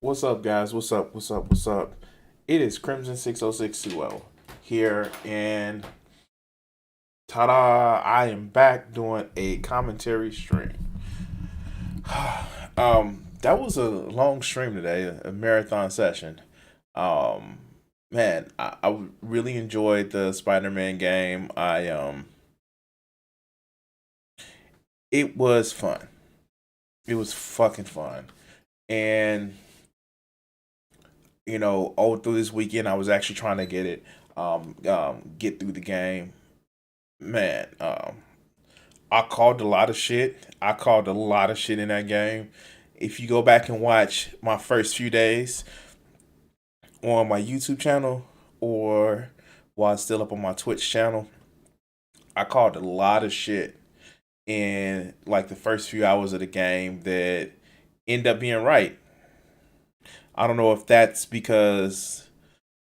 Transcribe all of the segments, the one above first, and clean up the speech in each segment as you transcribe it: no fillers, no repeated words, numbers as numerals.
What's up, guys? What's up? What's up? What's up? It is Crimson 60620 here, and ta-da! I am back doing a commentary stream. That was a long stream today, a marathon session. Um, man, I really enjoyed the Spider-Man game. It was fun. It was fucking fun, and all through this weekend, I was actually trying to get through the game. Man, I called a lot of shit. I called a lot of shit in that game. If you go back and watch my first few days on my YouTube channel or while it's still up on my Twitch channel, I called a lot of shit in like the first few hours of the game that end up being right. I don't know if that's because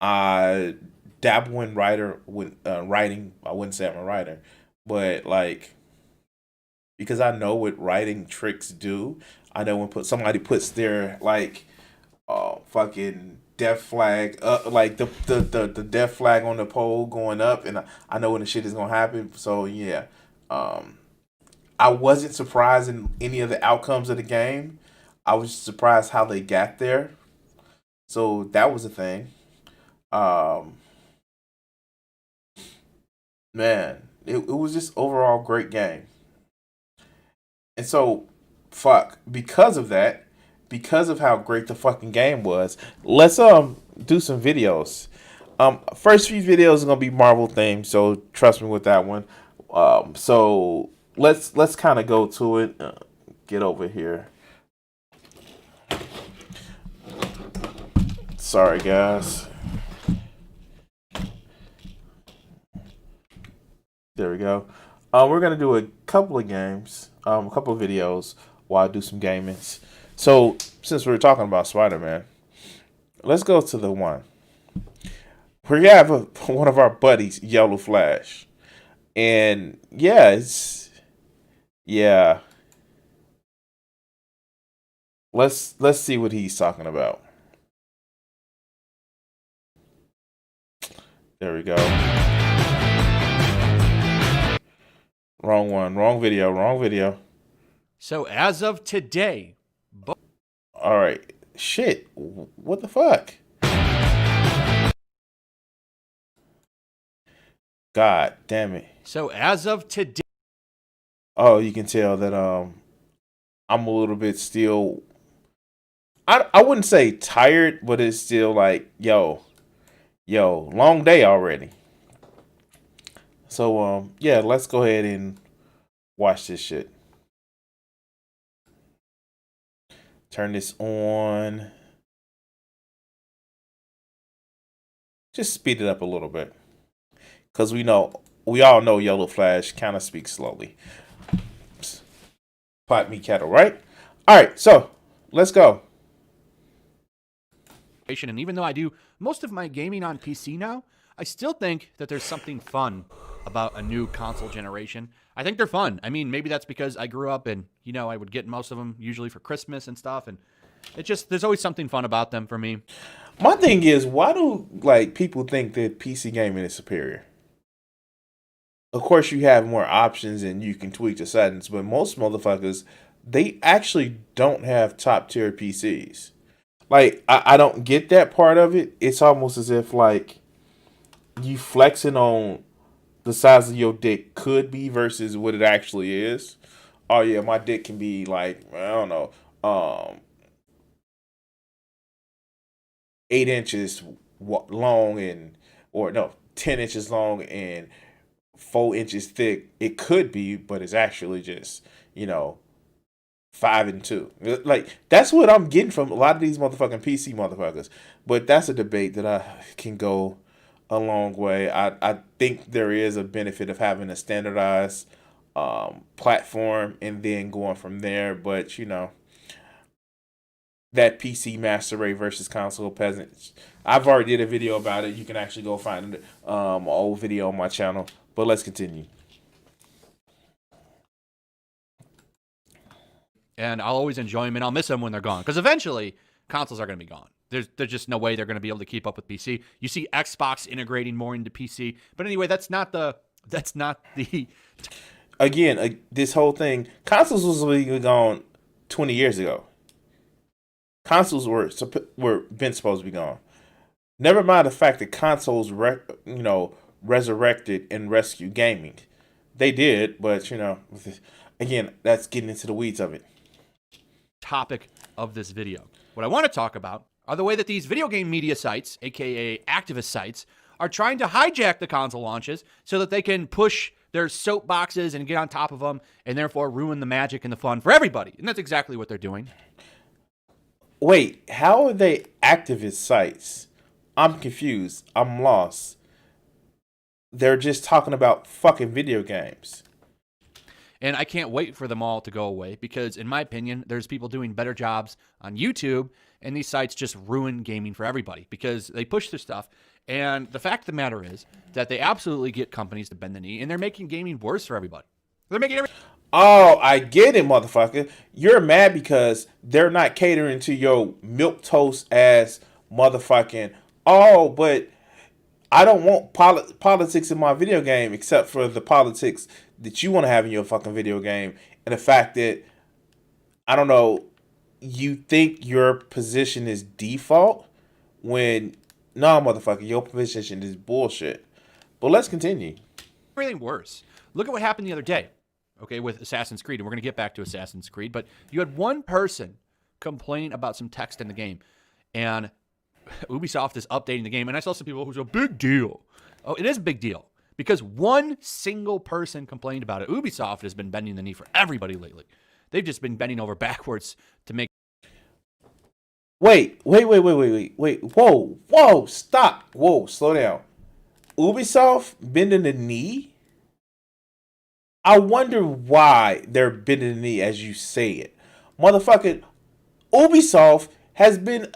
I dabble in writing. I wouldn't say I'm a writer, but like because I know what writing tricks do. I know when somebody puts their like fucking death flag like the death flag on the pole going up, and I know when the shit is gonna happen. So yeah, um, I wasn't surprised in any of the outcomes of the game. I was surprised how they got there. So that was a thing. Um, man, it was just overall great game. And so, fuck, because of that, because of how great the fucking game was, let's do some videos. First few videos are gonna be Marvel themed, so trust me with that one. So let's kind of go to it. Get over here. Sorry, guys. There we go. We're gonna do a couple of games, a couple of videos while I do some gamings. So since we were talking about Spider Man, let's go to the one. We have one of our buddies, Yellow Flash, and yeah, yeah. Let's see what he's talking about. There we go. Wrong one. Wrong video. Wrong video. So as of today, All right. Shit. What the fuck? God damn it. so as of today, Oh, you can tell that I'm a little bit still. I wouldn't say tired, but it's still like yo, long day already. So yeah, let's go ahead and watch this shit. Turn this on. Just speed it up a little bit, cause we all know Yellow Flash kind of speaks slowly. Pot me kettle, right? All right, so let's go. and even though I do most of my gaming on PC now, I still think that there's something fun about a new console generation. I think they're fun. I mean, maybe that's because I grew up and, I would get most of them usually for Christmas and stuff. And there's always something fun about them for me. My thing is, why do like people think that PC gaming is superior? Of course, you have more options and you can tweak the settings, but most motherfuckers they actually don't have top tier PCs. Like I don't get that part of it. It's almost as if like you flexing on the size of your dick could be versus what it actually is. Oh yeah, my dick can be like I don't know, 8 inches long and or no 10 inches long and 4 inches thick. It could be, but it's actually just 5 and 2. Like that's what I'm getting from a lot of these motherfucking PC motherfuckers. But that's a debate that I can go a long way. I think there is a benefit of having a standardized platform and then going from there. But that PC master race versus console peasants. I've already did a video about it. You can actually go find an old video on my channel. But let's continue. And I'll always enjoy them and I'll miss them when they're gone. Because eventually, consoles are going to be gone. There's just no way they're going to be able to keep up with PC. You see Xbox integrating more into PC, but anyway, that's not the Again, this whole thing, consoles was really gone 20 years ago. Consoles were been supposed to be gone. Never mind the fact that consoles, resurrected and rescued gaming. They did, but again, that's getting into the weeds of it. topic of this video. What I want to talk about are the way that these video game media sites, aka activist sites, are trying to hijack the console launches so that they can push their soapboxes and get on top of them and therefore ruin the magic and the fun for everybody. And that's exactly what they're doing. Wait, how are they activist sites? I'm confused. I'm lost. They're just talking about fucking video games. And I can't wait for them all to go away because, in my opinion, there's people doing better jobs on YouTube, and these sites just ruin gaming for everybody because they push their stuff. And the fact of the matter is that they absolutely get companies to bend the knee, and they're making gaming worse for everybody. They're making Oh, I get it, motherfucker. You're mad because they're not catering to your milquetoast ass motherfucking. Oh, but I don't want politics in my video game except for the politics that you want to have in your fucking video game. And the fact that, I don't know, you think your position is default when, no, motherfucker, your position is bullshit. But let's continue. everything worse. Look at what happened the other day, okay, with Assassin's Creed. And we're going to get back to Assassin's Creed. But you had one person complain about some text in the game. And Ubisoft is updating the game. And I saw some people who said, big deal. Oh, it is a big deal. Because one single person complained about it. Ubisoft has been bending the knee for everybody lately. They've just been bending over backwards to make. Wait. Whoa, stop. Whoa, slow down. Ubisoft bending the knee? I wonder why they're bending the knee as you say it. Motherfucking Ubisoft has been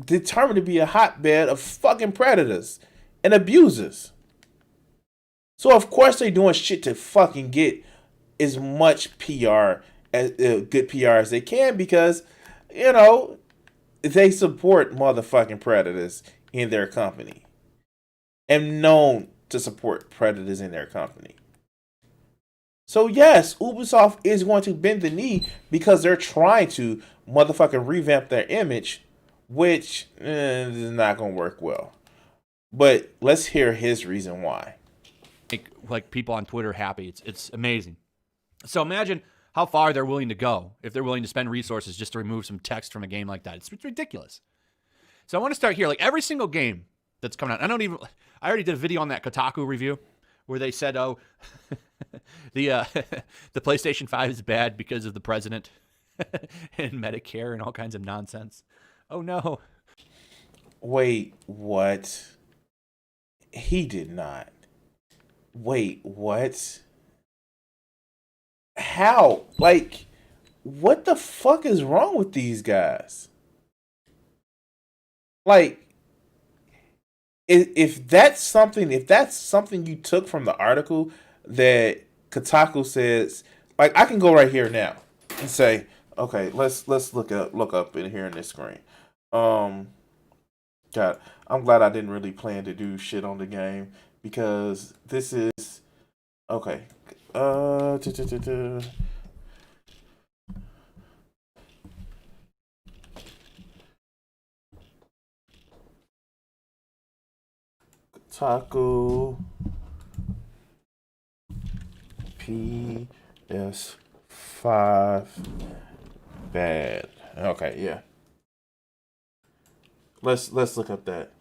determined to be a hotbed of fucking predators and abusers. So of course they're doing shit to fucking get as much PR, as good PR as they can because, they support motherfucking predators in their company. And known to support predators in their company. So yes, Ubisoft is going to bend the knee because they're trying to motherfucking revamp their image, which is not going to work well. But let's hear his reason why. Like people on Twitter happy. It's amazing. So imagine how far they're willing to go if they're willing to spend resources just to remove some text from a game like that. It's ridiculous. So I want to start here. Like every single game that's coming out, I already did a video on that Kotaku review where they said, oh, the PlayStation 5 is bad because of the president and Medicare and all kinds of nonsense. Oh no. Wait, what? He did not. Wait, what? How? Like, what the fuck is wrong with these guys? Like, if that's something you took from the article that Kotaku says, like, I can go right here now and say, okay, let's look up in here in this screen. God, I'm glad I didn't really plan to do shit on the game because this is okay. Kotaku PS5 bad. Okay, yeah. Let's look up that.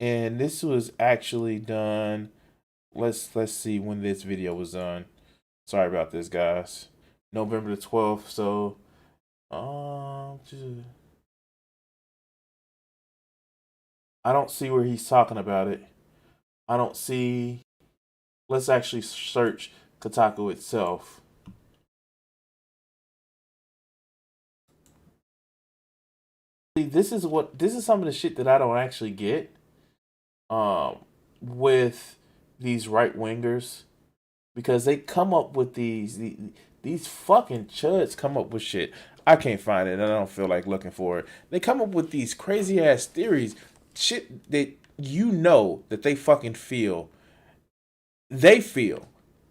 And this was actually done. Let's see when this video was done. Sorry about this, guys. November the 12th. So, I don't see where he's talking about it. I don't see. Let's actually search Kotaku itself. See, this is some of the shit that I don't actually get. With these right wingers, because they come up with these fucking chuds come up with shit. I can't find it, and I don't feel like looking for it. They come up with these crazy ass theories, shit that that they fucking feel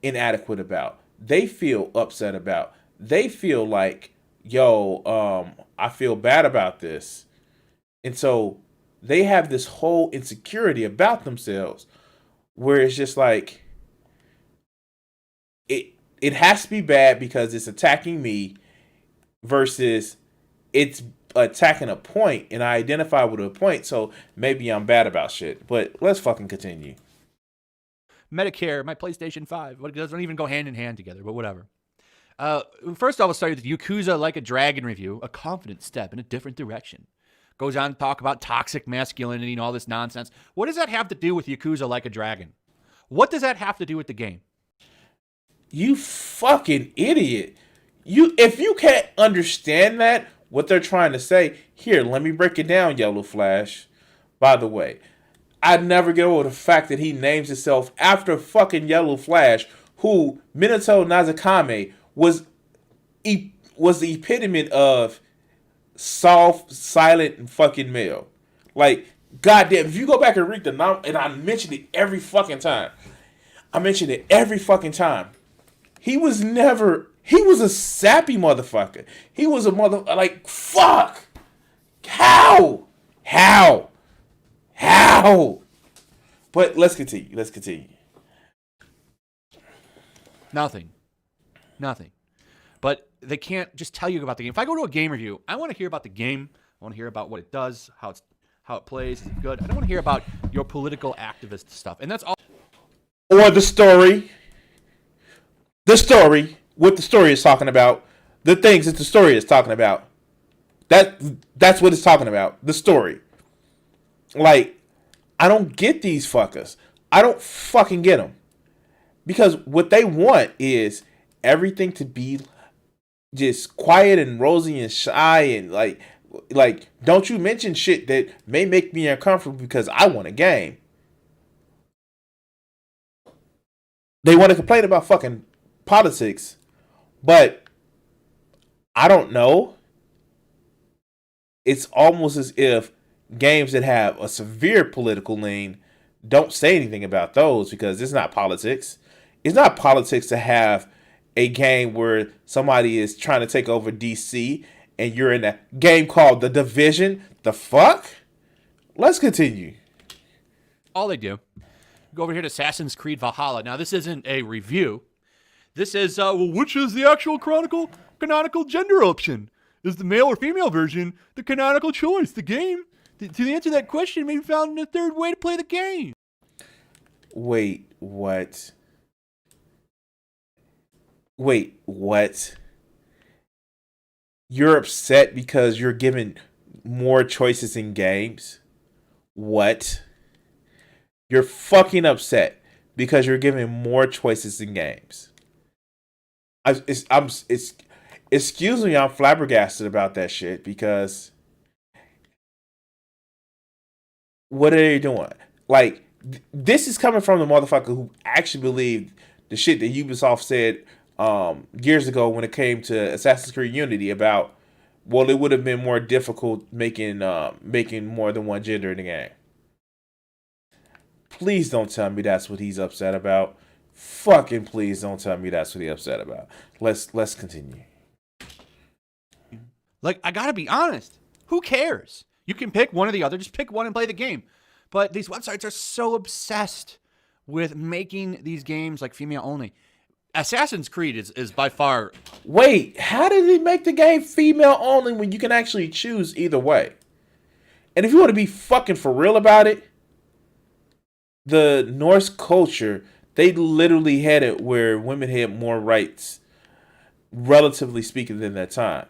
inadequate about. They feel upset about. They feel like, I feel bad about this. And so they have this whole insecurity about themselves where it's just like it has to be bad because it's attacking me versus it's attacking a point and I identify with a point, so maybe I'm bad about shit. But let's fucking continue. Medicare, my PlayStation 5. It doesn't even go hand in hand together, but whatever. First, I will start with the Yakuza Like a Dragon review, a confident step in a different direction. Goes on to talk about toxic masculinity and all this nonsense. What does that have to do with Yakuza Like a Dragon? What does that have to do with the game? You fucking idiot. If you can't understand that, what they're trying to say, here, let me break it down, Yellow Flash. By the way, I'd never get over the fact that he names himself after fucking Yellow Flash, who Minato Nazakame was the epitome of soft, silent, and fucking male. Like, goddamn, if you go back and read the novel, and I mention it every fucking time. He was a sappy motherfucker. He was a like, fuck. How? But let's continue. Nothing. But they can't just tell you about the game. If I go to a game review, I want to hear about the game. I want to hear about what it does, how it plays, is it good? I don't want to hear about your political activist stuff. And that's all. Or the story. What the story is talking about. The things that the story is talking about. That's what it's talking about. The story. Like, I don't get these fuckers. I don't fucking get them. Because what they want is everything to be just quiet and rosy and shy and like don't you mention shit that may make me uncomfortable because I want a game. They want to complain about fucking politics, but I don't know. It's almost as if games that have a severe political lean don't say anything about those because it's not politics. It's not politics to have a game where somebody is trying to take over DC and you're in a game called The Division. The fuck? Let's continue. All they do. Go over here to Assassin's Creed Valhalla. Now, this isn't a review. This is, which is the actual canonical gender option? Is the male or female version the canonical choice? The game, to answer that question, may be found in a third way to play the game. Wait, what? You're upset because you're given more choices in games? What? You're fucking upset because you're given more choices in games. Excuse me, I'm flabbergasted about that shit because what are they doing? Like, this is coming from the motherfucker who actually believed the shit that Ubisoft said years ago when it came to Assassin's Creed Unity about, well, it would have been more difficult making more than one gender in the game. Please don't tell me that's what he's upset about. Fucking please don't tell me that's what he's upset about. Let's continue. Like, I gotta be honest. Who cares? You can pick one or the other. Just pick one and play the game. But these websites are so obsessed with making these games like female only. Assassin's Creed is by far... Wait, how did they make the game female only when you can actually choose either way? And if you want to be fucking for real about it, the Norse culture, they literally had it where women had more rights, relatively speaking, than the time.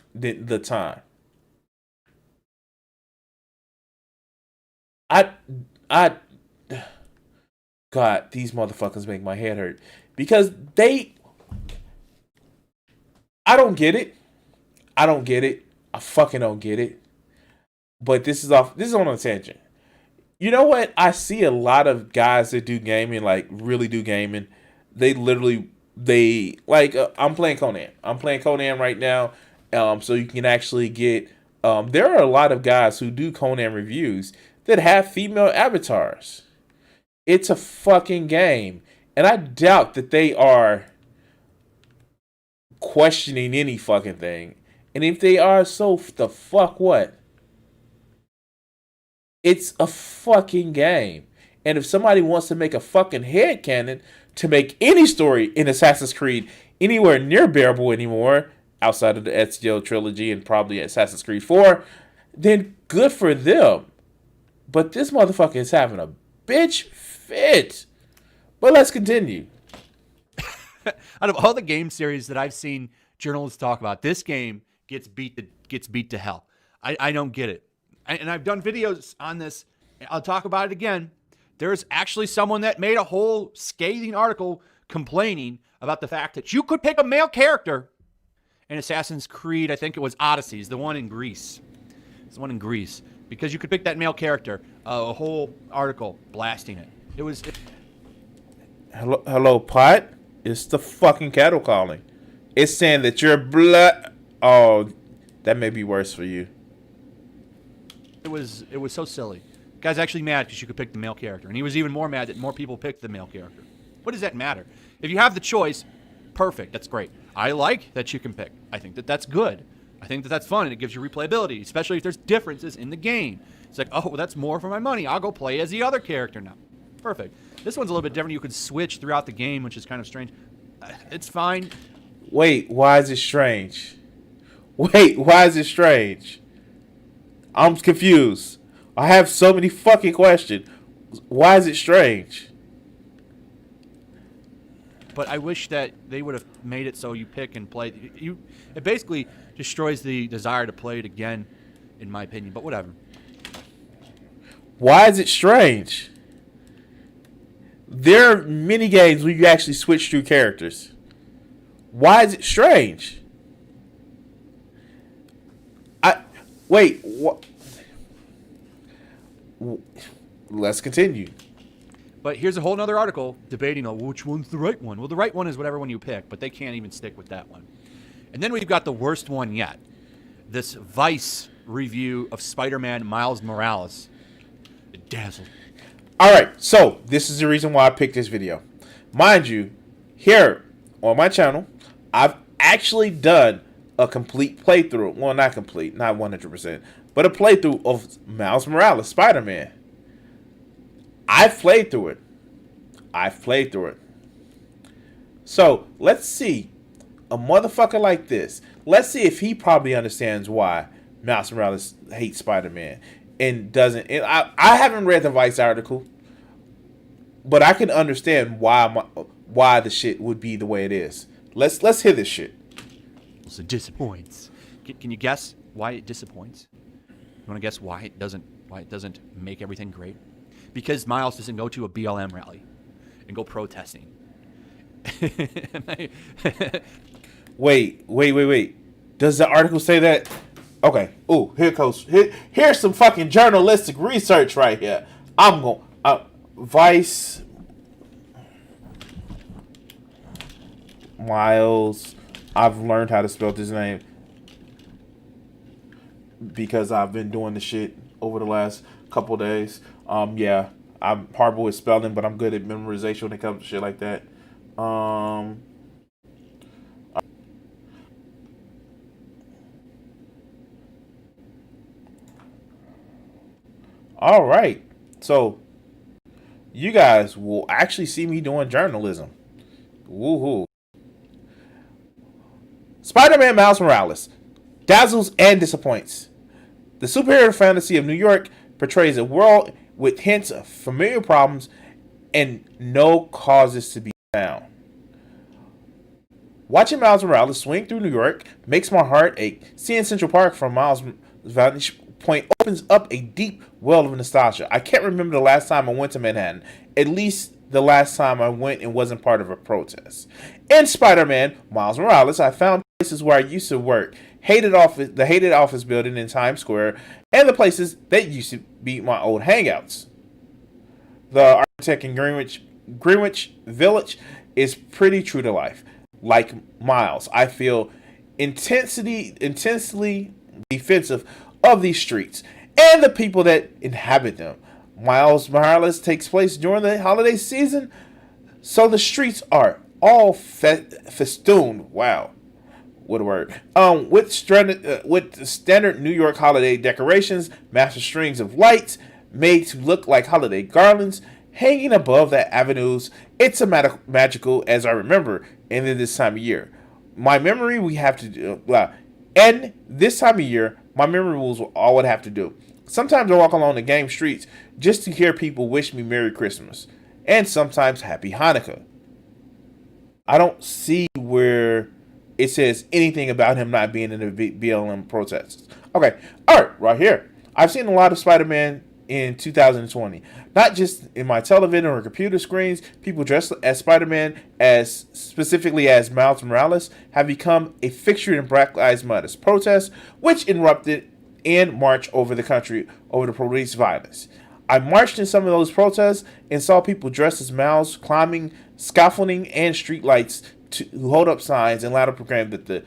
God, these motherfuckers make my head hurt. Because I don't get it. I fucking don't get it. But this is on a tangent. You know what? I see a lot of guys that do gaming, like really do gaming. They literally they like I'm playing Conan. I'm playing Conan right now. So you can actually get. There are a lot of guys who do Conan reviews that have female avatars. It's a fucking game, and I doubt that they are questioning any fucking thing. And if they are, so the fuck what? It's a fucking game. And if somebody wants to make a fucking headcanon to make any story in Assassin's Creed anywhere near bearable anymore, outside of the Ezio trilogy and probably Assassin's Creed 4, then good for them. But this motherfucker is having a bitch fit. But let's continue. Out of all the game series that I've seen journalists talk about, this game gets beat to hell. I don't get it. And I've done videos on this. I'll talk about it again. There's actually someone that made a whole scathing article complaining about the fact that you could pick a male character in Assassin's Creed. I think it was Odyssey, the one in Greece. It's the one in Greece. Because you could pick that male character. A whole article blasting it. It was... Hello, Pot? It's the fucking cattle calling. It's saying that you're blood... Oh, that may be worse for you. It was so silly. The guy's actually mad because you could pick the male character. And he was even more mad that more people picked the male character. What does that matter? If you have the choice, perfect. That's great. I like that you can pick. I think that that's good. I think that that's fun, and it gives you replayability, especially if there's differences in the game. It's like, oh, well, that's more for my money. I'll go play as the other character now. Perfect. This one's a little bit different. You can switch throughout the game, which is kind of strange. It's fine. Wait, why is it strange? Wait, why is it strange? I'm confused. I have so many fucking questions. Why is it strange? But I wish that they would have made it so you pick and play. It basically destroys the desire to play it again, in my opinion. But whatever. Why is it strange? There are many games where you actually switch through characters. Why is it strange? Wait. What? Let's continue. But here's a whole other article debating which one's the right one. Well, the right one is whatever one you pick, but they can't even stick with that one. And then we've got the worst one yet. This Vice review of Spider-Man Miles Morales. It dazzled. All right, so this is the reason why I picked this video. Mind you, here on my channel, I've actually done a complete playthrough. Well, not complete, not 100%, but a playthrough of Miles Morales, Spider-Man. I've played through it. So, let's see. A motherfucker like this. Let's see if he probably understands why Miles Morales hates Spider-Man and doesn't. And I haven't read the Vice article, but I can understand why the shit would be the way it is. Let's hear this shit. It disappoints. Can you guess why it disappoints? You want to guess why it doesn't make everything great? Because Miles doesn't go to a BLM rally and go protesting. Wait. Does the article say that? Okay. Ooh, here's some fucking journalistic research right here. I'm going Vice Miles. I've learned how to spell his name because I've been doing the shit over the last couple days. Yeah, I'm horrible with spelling, but I'm good at memorization when it comes to shit like that. All right, so you guys will actually see me doing journalism. Woohoo! Spider-Man Miles Morales dazzles and disappoints. The superhero fantasy of New York portrays a world with hints of familiar problems and no causes to be found. Watching Miles Morales swing through New York makes my heart ache. Seeing Central Park from Miles' vantage point opens up a deep well of nostalgia. I can't remember the last time I went to Manhattan. At least the last time I went and wasn't part of a protest. In Spider-Man Miles Morales, I found places where I used to work, the hated office building in Times Square, and the places that used to be my old hangouts. The architect in Greenwich Village is pretty true to life. Like Miles, I feel intensely defensive of these streets and the people that inhabit them. Miles Morales takes place during the holiday season, so the streets are all festooned. Wow, what a word. With standard New York holiday decorations, massive strings of lights made to look like holiday garlands hanging above the avenues. It's a magical as I remember, and in this time of year, my memory we have to do. And this time of year, my memory rules will all would have to do. Sometimes I walk along the game streets just to hear people wish me Merry Christmas, and sometimes Happy Hanukkah. I don't see where it says anything about him not being in the BLM protests. Okay, all right here. I've seen a lot of Spider-Man in 2020. Not just in my television or computer screens, people dressed as Spider-Man, as specifically as Miles Morales, have become a fixture in Black Lives Matter protests, which erupted in March over the country over the police violence. I marched in some of those protests and saw people dressed as Miles climbing scaffolding and streetlights to hold up signs and louder proclaim that the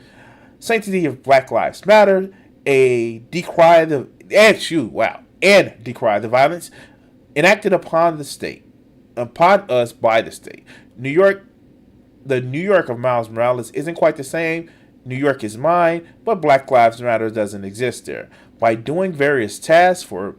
sanctity of Black Lives Matter, and decry the violence enacted upon us by the state. The New York of Miles Morales isn't quite the same. New York is mine, but Black Lives Matter doesn't exist there. By doing various tasks for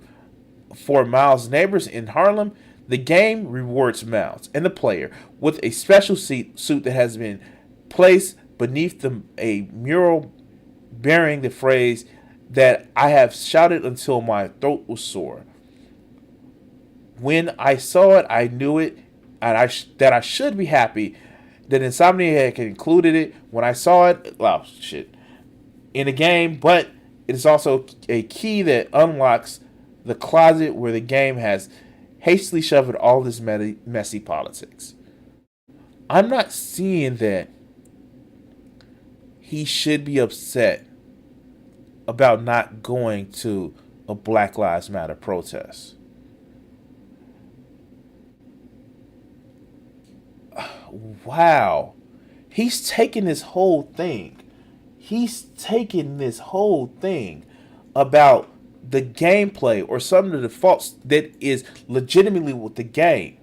Miles' neighbors in Harlem, the game rewards Miles and the player with a special suit that has been placed beneath a mural bearing the phrase that I have shouted until my throat was sore. When I saw it, I knew it, and that I should be happy that Insomniac had included it. When I saw it, in the game, but it is also a key that unlocks the closet where the game has hastily shoved all this messy politics. I'm not seeing that he should be upset about not going to a Black Lives Matter protest. Wow. He's taking this whole thing. About the gameplay or some of the faults that is legitimately with the game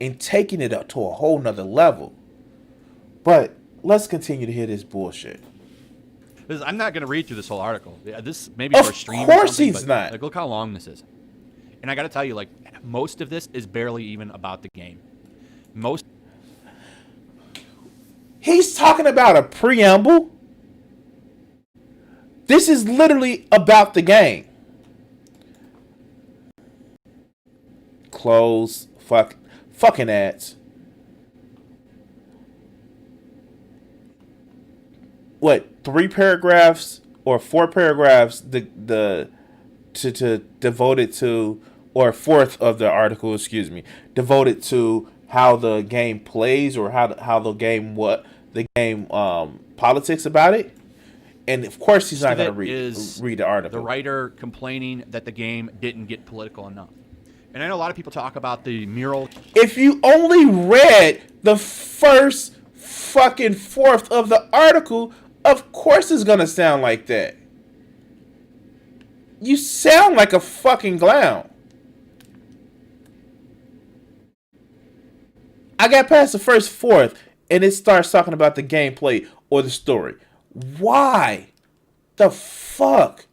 and taking it up to a whole nother level. But let's continue to hear this bullshit. I'm not going to read through this whole article. This maybe Of for a stream. course or something, he's not. Like, look how long this is. And I got to tell you, like, most of this is barely even about the game. He's talking about a preamble. This is literally about the game. Close. Fucking ads. What, 3 paragraphs or 4 paragraphs to devoted to, or a fourth of the article, devoted to how the game plays or how the game politics about it. And of course he's not going to read the article. The writer complaining that the game didn't get political enough. And I know a lot of people talk about the mural. If you only read the first fucking fourth of the article, of course it's going to sound like that. You sound like a fucking clown. I got past the first fourth and it starts talking about the gameplay or the story. Why? The fuck?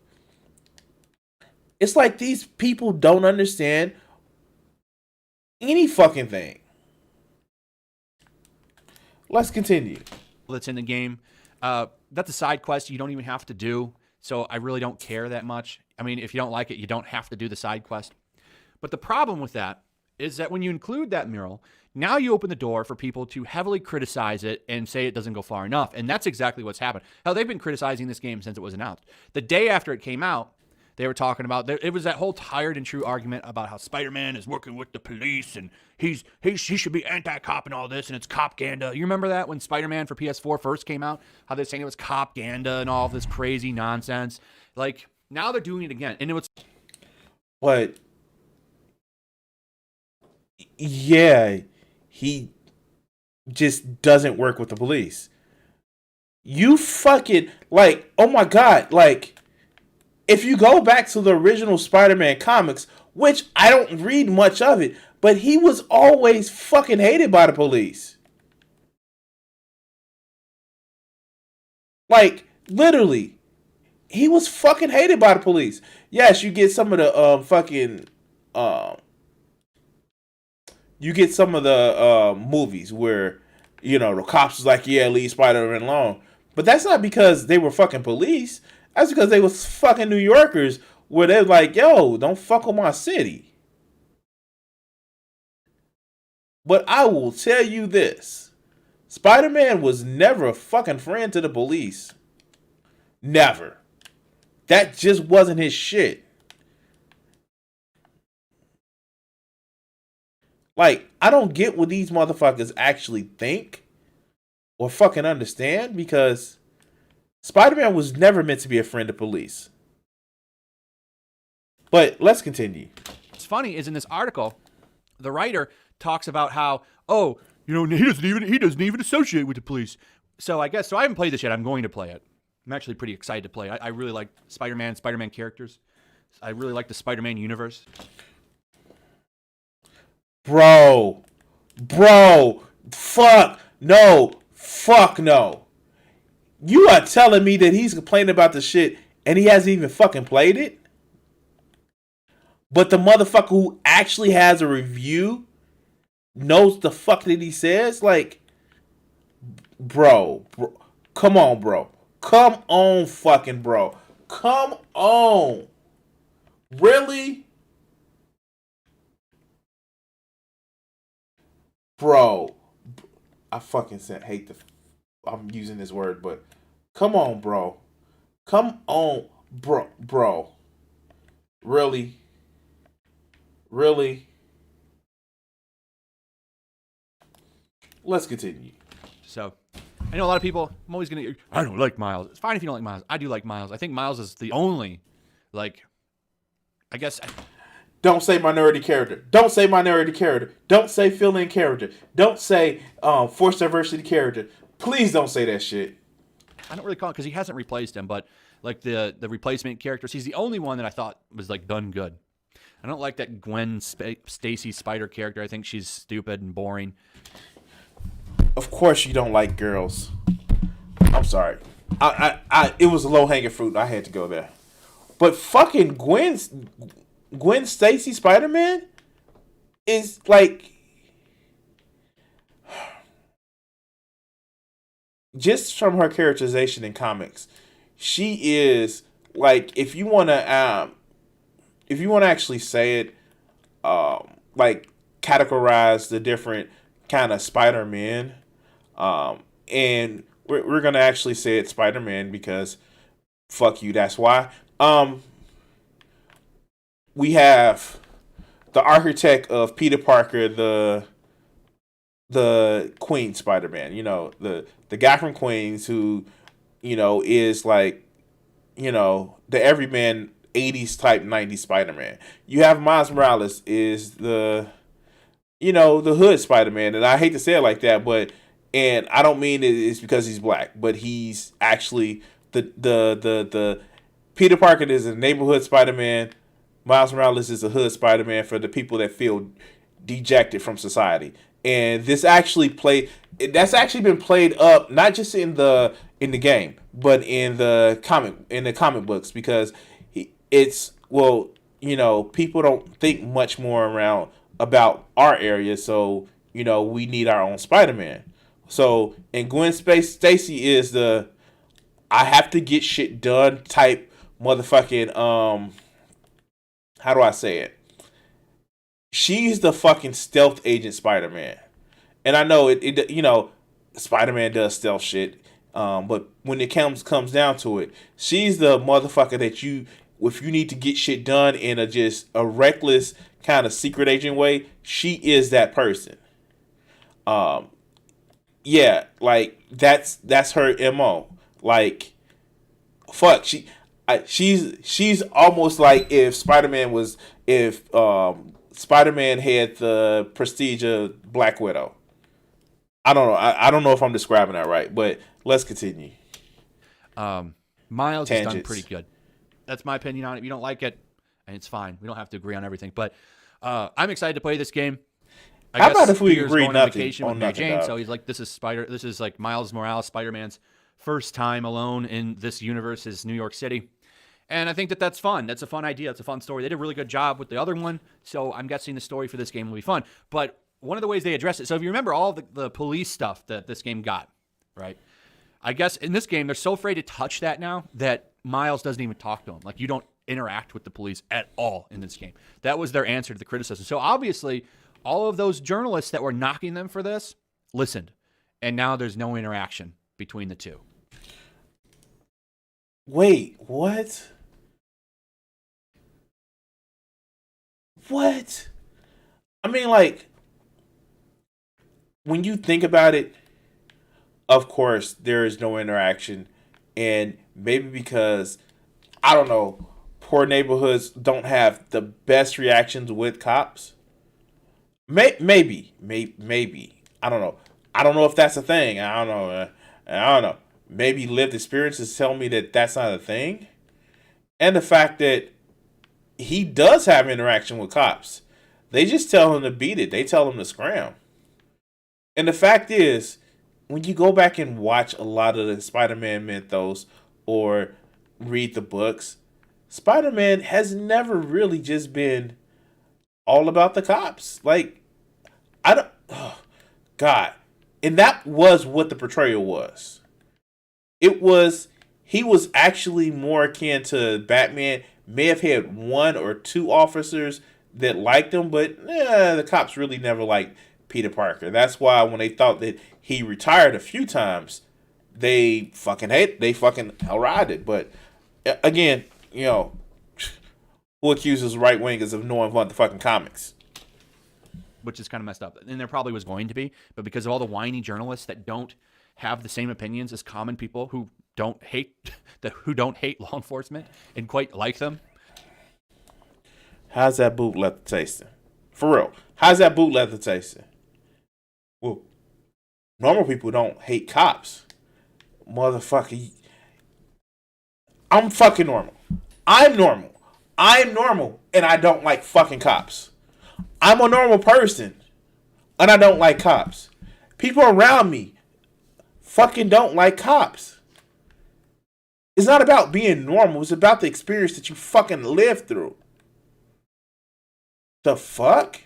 It's like these people don't understand any fucking thing. Let's continue. That's in the game. That's a side quest you don't even have to do. So I really don't care that much. I mean, if you don't like it, you don't have to do the side quest. But the problem with that is that when you include that mural, now you open the door for people to heavily criticize it and say it doesn't go far enough. And that's exactly what's happened. Hell, they've been criticizing this game since it was announced. The day after it came out, they were talking about, it was that whole tired and true argument about how Spider-Man is working with the police and he should be anti-cop and all this, and it's cop-ganda. You remember that when Spider-Man for PS4 first came out? How they're saying it was cop-ganda and all of this crazy nonsense. Like, now they're doing it again. And it was... But, yeah, he just doesn't work with the police. You fucking like, oh my god, like if you go back to the original Spider-Man comics, which I don't read much of it, but he was always fucking hated by the police. Like literally, he was fucking hated by the police. Yes, you get some of the um you get some of the movies where the cops was like, yeah, leave Spider-Man alone, but that's not because they were fucking police. That's because they was fucking New Yorkers where they're like, yo, don't fuck with my city. But I will tell you this: Spider-Man was never a fucking friend to the police. Never. That just wasn't his shit. Like, I don't get what these motherfuckers actually think or fucking understand, because Spider-Man was never meant to be a friend of police. But let's continue. What's funny is in this article, the writer talks about how, oh, he doesn't even associate with the police. So I haven't played this yet. I'm going to play it. I'm actually pretty excited to play. I really like Spider-Man characters. I really like the Spider-Man universe. Bro, fuck no. You are telling me that he's complaining about the shit and he hasn't even fucking played it? But the motherfucker who actually has a review knows the fuck that he says? Like, bro, come on, bro. Come on, fucking bro. Come on. Really? Bro. I fucking hate I'm using this word, but come on, bro. Come on, bro. Really? Really? Let's continue. So, I know a lot of people, I don't like Miles. It's fine if you don't like Miles. I do like Miles. I think Miles is the only, I guess. Don't say minority character. Don't say minority character. Don't say fill-in character. Don't say forced diversity character. Please don't say that shit. I don't really call it because he hasn't replaced him, but like the replacement characters, he's the only one that I thought was like done good. I don't like that Gwen Stacy Spider character. I think she's stupid and boring. Of course you don't like girls. I'm sorry. It was a low-hanging fruit. I had to go there. But fucking Gwen Stacy Spider-Man is like, just from her characterization in comics, she is like, if you want to actually say it, like categorize the different kind of Spider-Man, and we're gonna actually say it's Spider-Man because fuck you, that's why. We have the architect of Peter Parker, the Queen Spider-Man, the guy from Queens who, is like, the everyman 80s type 90s Spider-Man. You have Miles Morales is the hood Spider-Man, and I hate to say it like that, and I don't mean it's because he's black, but he's actually the Peter Parker is a neighborhood Spider-Man. Miles Morales is a hood Spider-Man for the people that feel dejected from society. And that's actually been played up not just in the game, but in the comic books, because people don't think much more around about our area, so we need our own Spider-Man. So, and Gwen Stacy is the I have to get shit done type motherfucking how do I say it? She's the fucking stealth agent Spider-Man. And I know Spider-Man does stealth shit. But when it comes down to it, she's the motherfucker that if you need to get shit done in a reckless kind of secret agent way, she is that person. Yeah, like that's her MO. Like, fuck, she's almost like if Spider-Man had the prestige of Black Widow. I don't know. I don't know if I'm describing that right, but let's continue. Miles has done Tangents. pretty good. That's my opinion on it. If you don't like it, and it's fine. We don't have to agree on everything. But I'm excited to play this game. How about if we Peter's agree going on nothing vacation on with Mary nothing, Jane, dog? so he's like, this is like Miles Morales, Spider-Man's first time alone in this universe is New York City. And I think that that's fun. That's a fun idea. It's a fun story. They did a really good job with the other one, so I'm guessing the story for this game will be fun. But one of the ways they address it, so if you remember all the police stuff that this game got, right? I guess in this game, they're so afraid to touch that now that Miles doesn't even talk to them. Like, you don't interact with the police at all in this game. That was their answer to the criticism. So obviously, all of those journalists that were knocking them for this listened. And now there's no interaction between the two. Wait, what? What? I mean, like, when you think about it, of course, there is no interaction. And maybe because, I don't know, poor neighborhoods don't have the best reactions with cops. Maybe. I don't know. I don't know if that's a thing. I don't know. I don't know. Maybe lived experiences tell me that that's not a thing. And the fact that he does have interaction with cops. They just tell him to beat it. They tell him to scram. And the fact is, when you go back and watch a lot of the Spider-Man mythos or read the books, Spider-Man has never really just been all about the cops. Like, I don't... Oh, God. And that was what the portrayal was. It was... He was actually more akin to Batman. May have had one or two officers that liked him, but the cops really never liked Peter Parker. That's why when they thought that he retired a few times, they fucking hellrided it. But again, who accuses right wingers of knowing what the fucking comics? Which is kind of messed up. And there probably was going to be, but because of all the whiny journalists that don't have the same opinions as common people who don't hate law enforcement and quite like them. How's that boot leather tasting? For real. How's that boot leather tasting? Well, normal people don't hate cops. Motherfucker. I'm fucking normal. I'm normal, and I don't like fucking cops. I'm a normal person, and I don't like cops. People around me fucking don't like cops. It's not about being normal. It's about the experience that you fucking lived through. The fuck?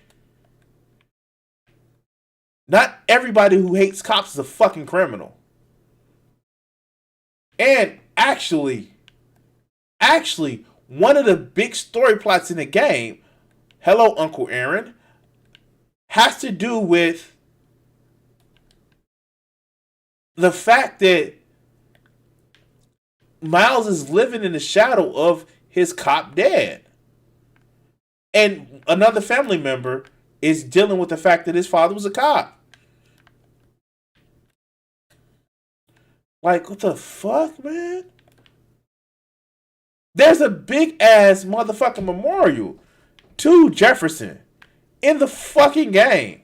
Not everybody who hates cops is a fucking criminal. And actually, one of the big story plots in the game, hello, Uncle Aaron, has to do with the fact that Miles is living in the shadow of his cop dad. And another family member is dealing with the fact that his father was a cop. Like, what the fuck, man? There's a big ass motherfucking memorial to Jefferson in the fucking game.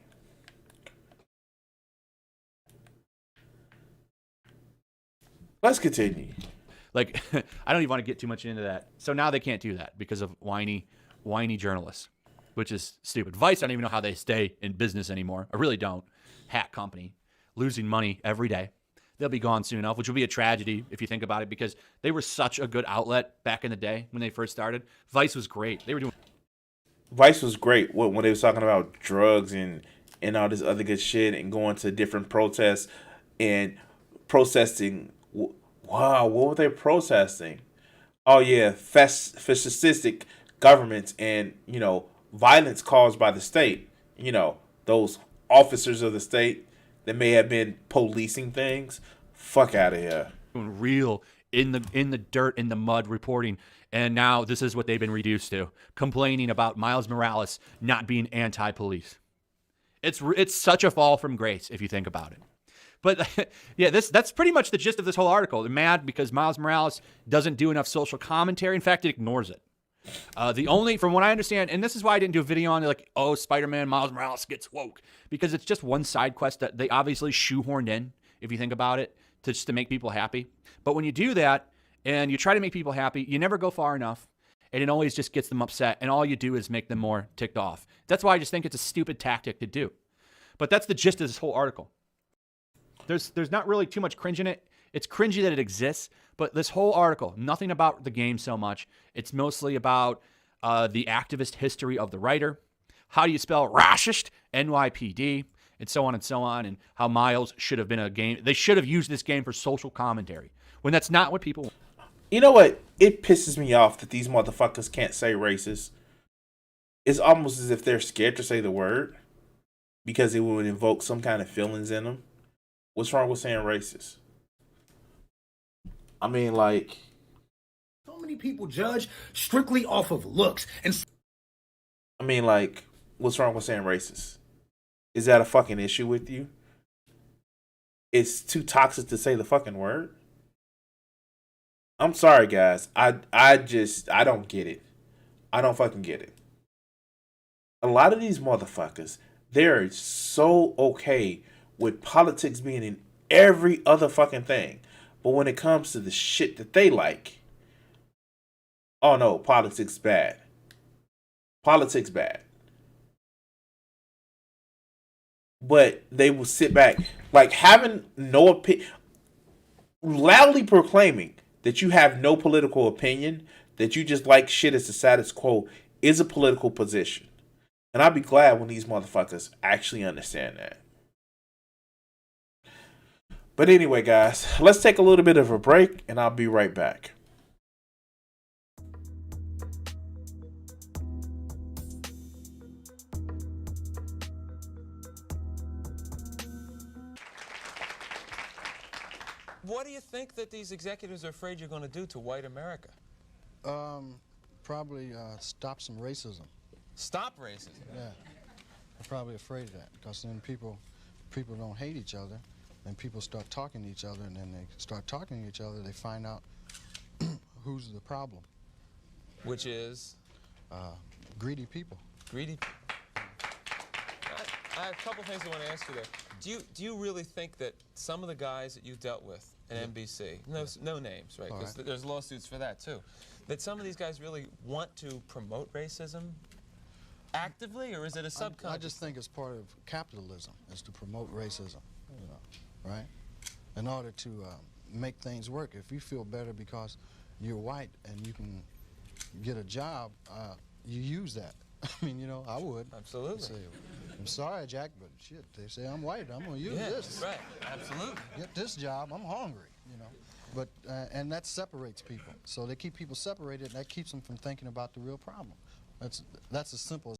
Let's continue. Like, I don't even want to get too much into that. So now they can't do that because of whiny journalists, which is stupid. Vice, I don't even know how they stay in business anymore. I really don't. Hat company, losing money every day. They'll be gone soon enough, which will be a tragedy if you think about it, because they were such a good outlet back in the day when they first started. Vice was great. Vice was great when they was talking about drugs and all this other good shit and going to different protests and protesting. Wow, what were they protesting? Oh yeah, fascistic governments and violence caused by the state. Those officers of the state that may have been policing things. Fuck out of here. Real in the dirt, in the mud reporting. And now this is what they've been reduced to, complaining about Miles Morales not being anti-police. It's such a fall from grace if you think about it. But yeah, that's pretty much the gist of this whole article. They're mad because Miles Morales doesn't do enough social commentary. In fact, it ignores it. The only, from what I understand, and this is why I didn't do a video on it, like, oh, Spider-Man Miles Morales gets woke, because it's just one side quest that they obviously shoehorned in, if you think about it, just to make people happy. But when you do that and you try to make people happy, you never go far enough, and it always just gets them upset, and all you do is make them more ticked off. That's why I just think it's a stupid tactic to do. But that's the gist of this whole article. There's not really too much cringe in it. It's cringy that it exists, but this whole article, nothing about the game so much. It's mostly about the activist history of the writer. How do you spell racist? NYPD, and so on, and how Miles should have been a game. They should have used this game for social commentary, when that's not what people want. You know what? It pisses me off that these motherfuckers can't say racist. It's almost as if they're scared to say the word because it would invoke some kind of feelings in them. What's wrong with saying racist? I mean, like, so many people judge strictly off of looks, and I mean, like, what's wrong with saying racist? Is that a fucking issue with you? It's too toxic to say the fucking word? I'm sorry, guys. I don't get it. I don't fucking get it. A lot of these motherfuckers, they're so okay with politics being in every other fucking thing. But when it comes to the shit that they like, oh no, politics bad. Politics bad. But they will sit back, like having no opinion, loudly proclaiming that you have no political opinion, that you just like shit as the status quo, is a political position. And I'd be glad when these motherfuckers actually understand that. But anyway, guys, let's take a little bit of a break, and I'll be right back. What do you think that these executives are afraid you're going to do to white America? Probably stop some racism. Stop racism? Yeah, they're probably afraid of that because then people don't hate each other, then people start talking to each other, and then they start talking to each other, they find out who's the problem. Which is? Greedy people. Greedy. I have a couple things I want to ask you there. Do you really think that some of the guys that you dealt with at NBC, no names, right? Because there's lawsuits for that too, that some of these guys really want to promote racism actively, or is it a subconscious? I just think it's part of capitalism, is to promote racism, you know, right? In order to make things work. If you feel better because you're white and you can get a job, you use that. I mean, you know, I would. Absolutely. Say, I'm sorry, Jack, but shit, they say I'm white. I'm going to use this. Right. Absolutely. Get this job. I'm hungry, you know. But and that separates people. So they keep people separated, and that keeps them from thinking about the real problem. That's as simple as